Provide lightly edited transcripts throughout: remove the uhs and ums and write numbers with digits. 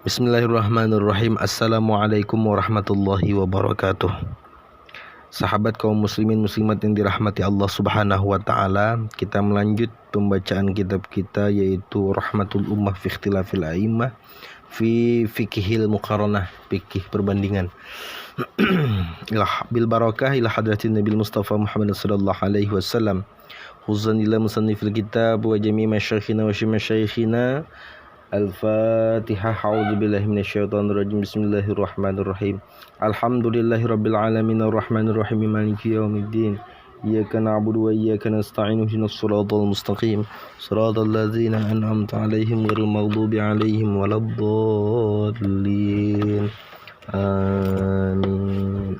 Bismillahirrahmanirrahim. Assalamualaikum warahmatullahi wabarakatuh. Sahabat kaum muslimin muslimat yang dirahmati Allah subhanahu wa ta'ala, kita melanjut pembacaan kitab kita yaitu Rahmatul Ummah fi Ikhtilafil A'immah fi Fiqhil Muqaranah, fikih perbandingan. Bil barakah ila hadratin Nabil Mustafa Muhammad sallallahu alaihi wasallam. Khuzan ila musannifil kitab wa jami' masyayikhina wa syamasyaikhina. Al-Fatihah. A'udzubillahi minasyaitonirrajim. Bismillahirrahmanirrahim. Alhamdulillahirabbil alamin arrahmanirrahim maliki yaumiddin. Iyyaka na'budu wa iyyaka nasta'in ihdinas siratal mustaqim siratal ladzina an'amta 'alaihim ghairil maghdubi 'alaihim waladdallin. Amin.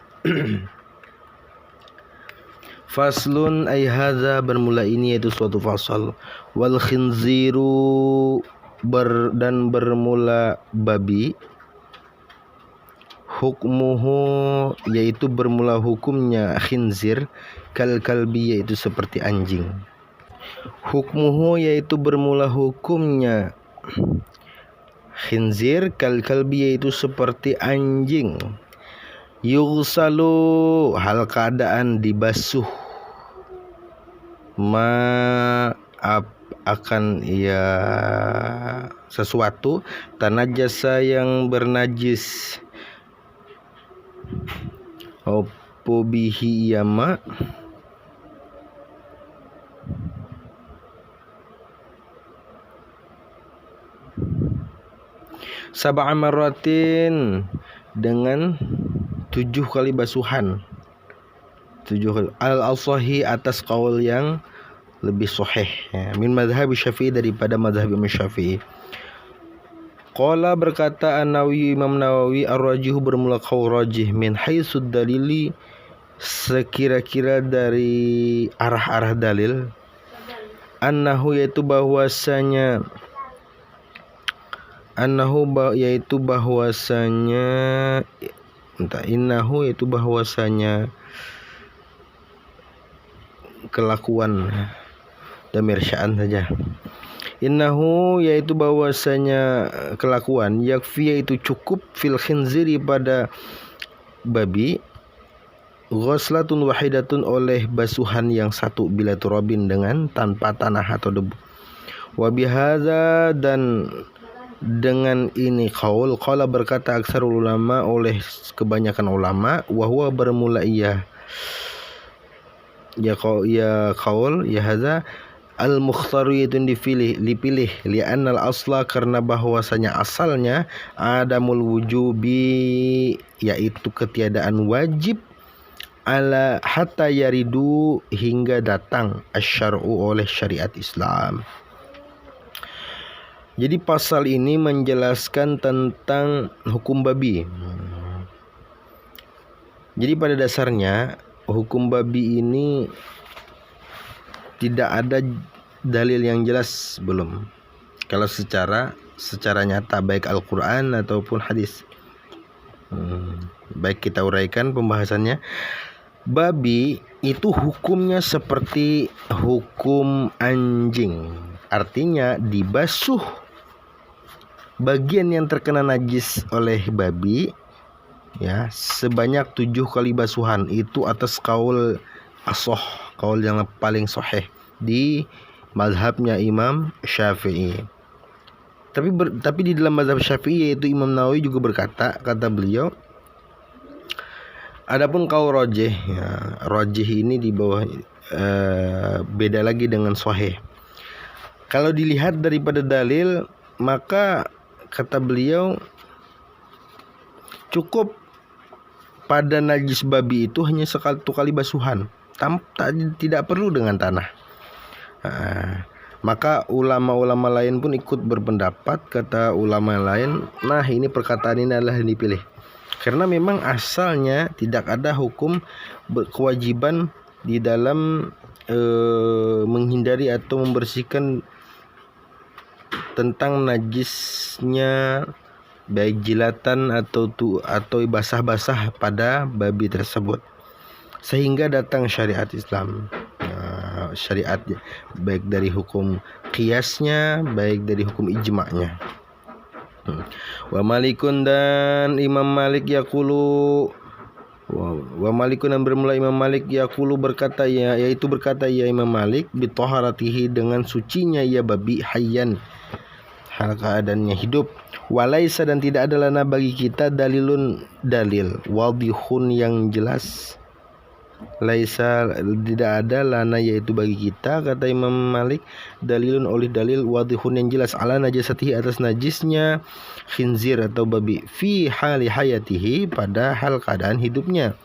Faslun ay hadza, bermula ini yaitu suatu fasal. Wal khinziru, dan bermula babi, hukmuhu yaitu bermula hukumnya khinzir, kal kalbi yaitu seperti anjing. Hukmuhu yaitu bermula hukumnya khinzir, kal kalbi yaitu seperti anjing. Yughsalu, hal keadaan dibasuh, akan sesuatu tanajasa yang bernajis, opo bihi yama, sab'a marratin, dengan 7 kali basuhan. 7 kali al-asahi, atas qaul yang lebih sahih ya. Min madhhab Syafi'i, daripada madhhab Imam Syafi'i. Qala, berkata An-Nawawi, Imam Nawawi, ar-rajihu bermula qaul rajih, min haitsud dalili, sekira-kira dari arah-arah dalil, annahu yaitu bahwasanya kelakuan, damir sya'an saja. Innahu yaitu bahwasanya kelakuan, yakfi yaitu cukup, fil khinziri pada babi, ghuslatun wahidatun oleh basuhan yang satu, bila turabin dengan tanpa tanah atau debu. Wa bihadza, dan dengan ini qaul, qala berkata aksarul ulama, oleh kebanyakan ulama, wa huwa bermula qaul hadza al-mukhtaru, yaitu dipilih li'annal asla, karena bahwasanya asalnya adamul wujubi, yaitu ketiadaan wajib, ala hatta yaridu, hingga datang asyar'u, oleh syariat Islam. Jadi pasal ini menjelaskan tentang hukum babi. Jadi pada dasarnya hukum babi ini tidak ada dalil yang jelas, belum. Kalau secara nyata, baik Al-Quran ataupun hadis. Baik, kita uraikan pembahasannya. Babi itu hukumnya seperti hukum anjing, artinya dibasuh bagian yang terkena najis oleh babi ya sebanyak 7 kali basuhan. Itu atas qaul asoh, qaul yang paling sahih di mazhabnya Imam Syafi'i. Tapi di dalam mazhab Syafi'i, yaitu Imam Nawawi juga berkata, kata beliau, adapun qaul rajih ya, rajih ini di bawah beda lagi dengan sahih. Kalau dilihat daripada dalil, maka kata beliau cukup pada najis babi itu hanya 1 kali basuhan, tidak perlu dengan tanah. Maka ulama-ulama lain pun ikut berpendapat, kata ulama lain, nah ini perkataan ini adalah yang dipilih, karena memang asalnya tidak ada hukum kewajiban di dalam menghindari atau membersihkan tentang najisnya, baik jilatan atau basah-basah pada babi tersebut, sehingga datang syariat Islam. Syariat baik dari hukum qiyasnya, baik dari hukum ijma'nya. Wa Malikun dan Imam Malik yaqulu wa Malikun dan bermula Imam Malik yaqulu berkata ya, yaitu berkata ya Imam Malik bi taharatihi dengan sucinya ya babi hayyan hal keadaannya hidup, walaisa dan tidak ada lana bagi kita dalilun dalil wadihun yang jelas, laisa tidak ada lana yaitu bagi kita kata Imam Malik dalilun oleh dalil wadihun yang jelas ala najasatihi atas najisnya khinzir atau babi fi hali hayatihi pada hal keadaan hidupnya.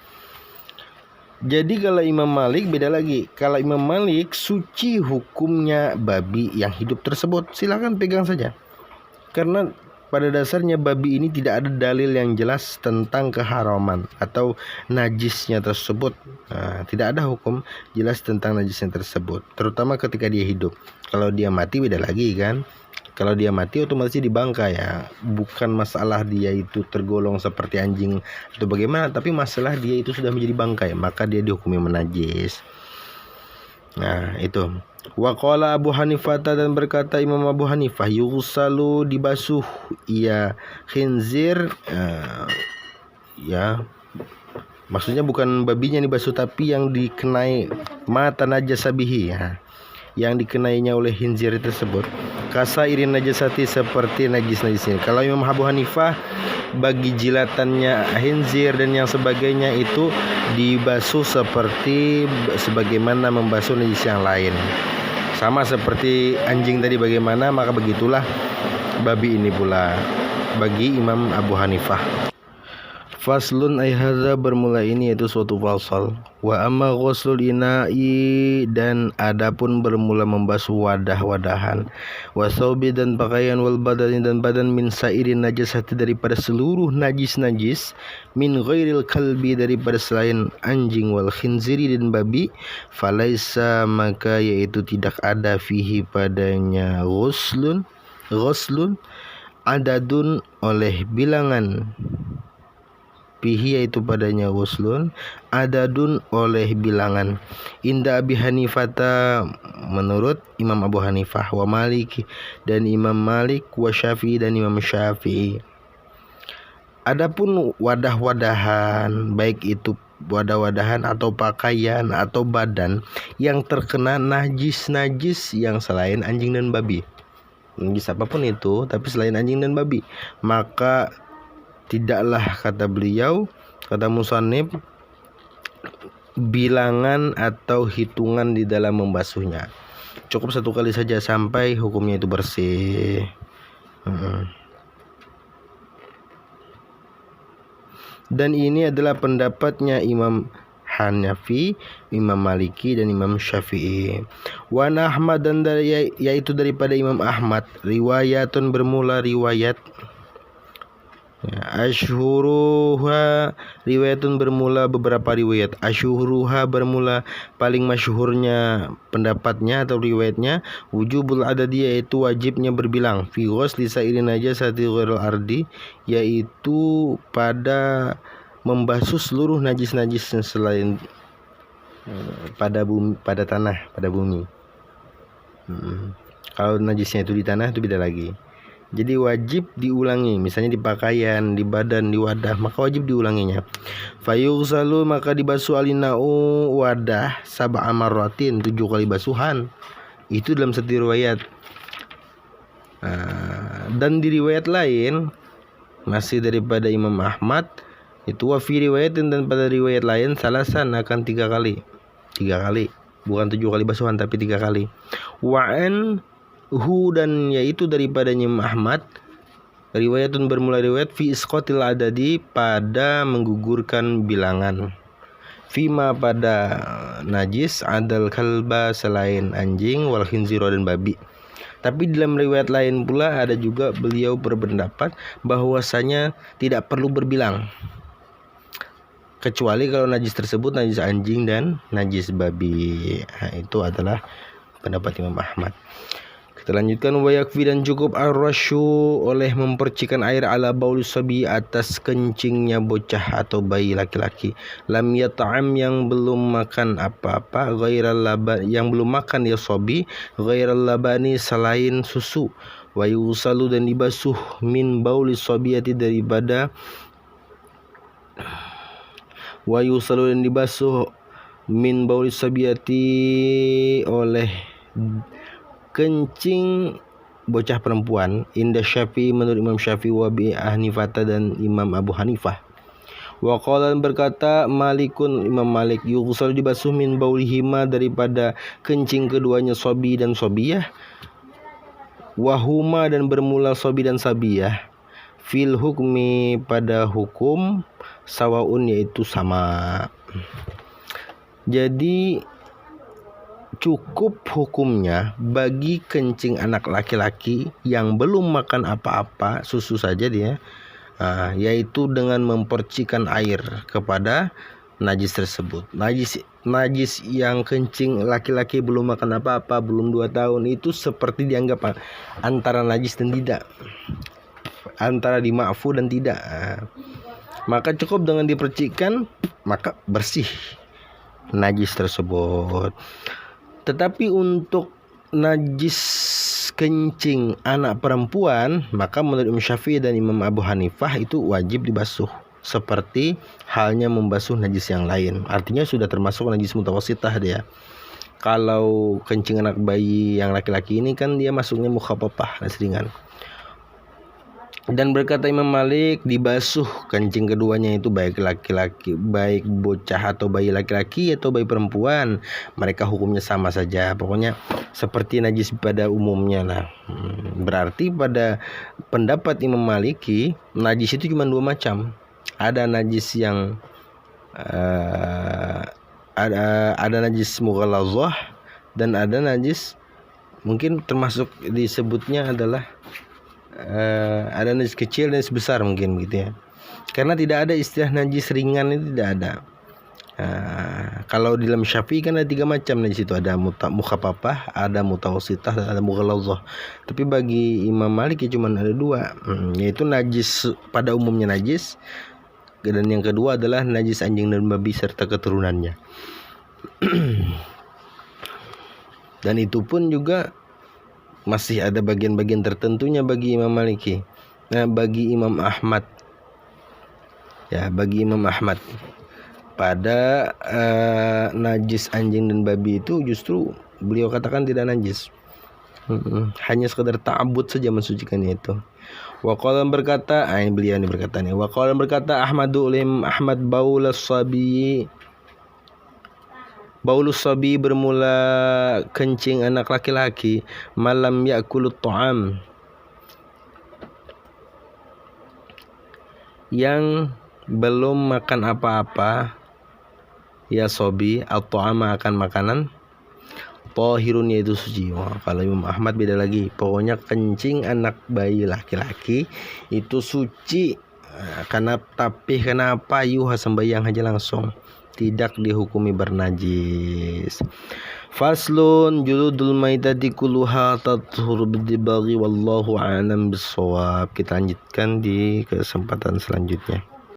Jadi kalau Imam Malik beda lagi. Kalau Imam Malik suci hukumnya babi yang hidup tersebut, silakan pegang saja. Karena pada dasarnya babi ini tidak ada dalil yang jelas tentang keharaman atau najisnya tersebut. Tidak ada hukum jelas tentang najisnya tersebut, terutama ketika dia hidup. Kalau dia mati beda lagi kan. Kalau dia mati otomatis dibangkai ya. Bukan masalah dia itu tergolong seperti anjing atau bagaimana, tapi masalah dia itu sudah menjadi bangkai, maka dia dihukumi menajis. Nah itu. Wa qala Abu Hanifah dan berkata Imam Abu Hanifah yughsalu dibasuh ya khinzir ya maksudnya bukan babinya dibasuh tapi yang dikenai mata najasabihi ya, yang dikenainya oleh khinzir tersebut kasairin najasati seperti najis-najisnya. Kalau Imam Abu Hanifah bagi jilatannya khinzir dan yang sebagainya itu dibasuh seperti sebagaimana membasuh najis yang lain. Sama seperti anjing tadi bagaimana, maka begitulah babi ini pula bagi Imam Abu Hanifah. Faslun ay hadza bermula ini yaitu suatu fasal. Wa amma ghuslul ina'i dan adapun bermula membasuh wadah-wadahan. Wa thawbi dan pakaian wal badani dan badan min sairin najasati daripada seluruh najis-najis, min ghairil kalbi daripada selain anjing wal khinziri dan babi, falaisa maka yaitu tidak ada fihi padanya ghuslun adadun oleh bilangan fihi yaitu padanya ghuslun adadun oleh bilangan inda Abi Hanifata menurut Imam Abu Hanifah wa Malik dan Imam Malik wa Syafi'i dan Imam Syafi'i. Adapun wadah-wadahan baik itu wadah-wadahan atau pakaian atau badan yang terkena najis-najis yang selain anjing dan babi, najis apapun itu tapi selain anjing dan babi, maka tidaklah kata beliau, kata musannif, bilangan atau hitungan di dalam membasuhnya. Cukup satu kali saja sampai hukumnya itu bersih. Dan ini adalah pendapatnya Imam Hanafi, Imam Maliki dan Imam Syafi'i. Wa Ahmad dan yaitu daripada Imam Ahmad, riwayatun bermula riwayat asyhuruha riwayatun bermula beberapa riwayat, asyhuruha bermula paling masyhurnya pendapatnya atau riwayatnya wujubul adadi yaitu wajibnya berbilang fi ghusli sa'irin najasati ghairil ardi yaitu pada membasuh seluruh najis-najis selain pada bumi, pada tanah, pada bumi. Kalau najisnya itu di tanah itu beda lagi. Jadi wajib diulangi, misalnya di pakaian, di badan, di wadah, maka wajib diulanginya. Fayughsalu maka dibasuh alinau wadah sab'a marratin 7 kali basuhan. Itu dalam satu riwayat. Dan di riwayat lain masih daripada Imam Ahmad itu wa fi riwayatin dan pada riwayat lain salasan akan 3 kali. 3 kali, bukan 7 kali basuhan tapi 3 kali. Wa'an dan yaitu daripada Imam Ahmad riwayatun bermula riwayat fi isqatil adadi pada menggugurkan bilangan fima pada najis adal kalba selain anjing wal khinziro dan babi. Tapi dalam riwayat lain pula ada juga beliau berpendapat bahwasanya tidak perlu berbilang kecuali kalau najis tersebut najis anjing dan najis babi. Itu adalah pendapat Imam Ahmad. Kita lanjutkan wa yakfi dan cukup ar-rasyu oleh mempercikan air ala bauli sabi atas kencingnya bocah atau bayi laki-laki lam yata'am yang belum makan apa-apa ghairal laban yang belum makan ya sabi ghairal labani selain susu wa yusalu dan dibasuh min baulis sabiyati daripada wa yusalu dan dibasuh min baulis sabiyati oleh kencing bocah perempuan inda Syafi'i menurut Imam Syafi'i wa bi Hanifah dan Imam Abu Hanifah. Wa qala berkata Malikun Imam Malik yughsal dibasuh min baulihima daripada kencing keduanya sobi dan sobiyah wahuma dan bermula sobi dan sabiyah fil hukmi pada hukum sawaun yaitu sama. Jadi cukup hukumnya bagi kencing anak laki-laki yang belum makan apa-apa, susu saja dia, yaitu dengan mempercikan air kepada najis tersebut. Najis yang kencing laki-laki belum makan apa-apa, belum 2 tahun, itu seperti dianggap antara najis dan tidak, antara dima'fu dan tidak. Maka cukup dengan dipercikkan, maka bersih najis tersebut. Tetapi untuk najis kencing anak perempuan, maka menurut Imam Syafi'i dan Imam Abu Hanifah itu wajib dibasuh, seperti halnya membasuh najis yang lain. Artinya sudah termasuk najis mutawassithah dia. Kalau kencing anak bayi yang laki-laki ini kan dia masuknya mukhaffafah, ringan. Dan berkata Imam Malik dibasuh kencing keduanya itu baik laki-laki, baik bocah atau bayi laki-laki atau bayi perempuan, mereka hukumnya sama saja. Pokoknya seperti najis pada umumnya lah. Berarti pada pendapat Imam Maliki najis itu cuma 2 macam. Ada najis yang ada najis mughallazah dan ada najis mungkin termasuk disebutnya adalah ada najis kecil dan najis besar mungkin gitu ya. Karena tidak ada istilah najis ringan, itu tidak ada. Kalau di dalam Syafi'i kan ada 3 macam najis itu, ada mukhaffafah, ada mutawassithah dan ada mughallazah. Tapi bagi Imam Malik cuma ada 2, yaitu najis pada umumnya najis, dan yang kedua adalah najis anjing dan babi serta keturunannya. Dan itu pun juga masih ada bagian-bagian tertentunya bagi Imam Maliki. Bagi Imam Ahmad, ya bagi Imam Ahmad pada najis anjing dan babi itu justru beliau katakan tidak najis, hanya sekedar ta'abbud saja mensucikannya itu. Wa qala berkata, beliau ini berkata nih, wa qala berkata Ahmadu ulim Ahmad Baulus sabi bermula kencing anak laki-laki malam yakulut ta'am, yang belum makan apa-apa, ya sobi al-ta'ama akan makanan, tahirun yaitu suci. Kalau Imam Ahmad beda lagi, pokoknya kencing anak bayi laki-laki itu suci. Tapi kenapa yuha sembahyang aja langsung, tidak dihukumi bernajis. Faslun juludul maitati kulluha tathur bidibaghi wallahu a'lam bissawab. Kita lanjutkan di kesempatan selanjutnya.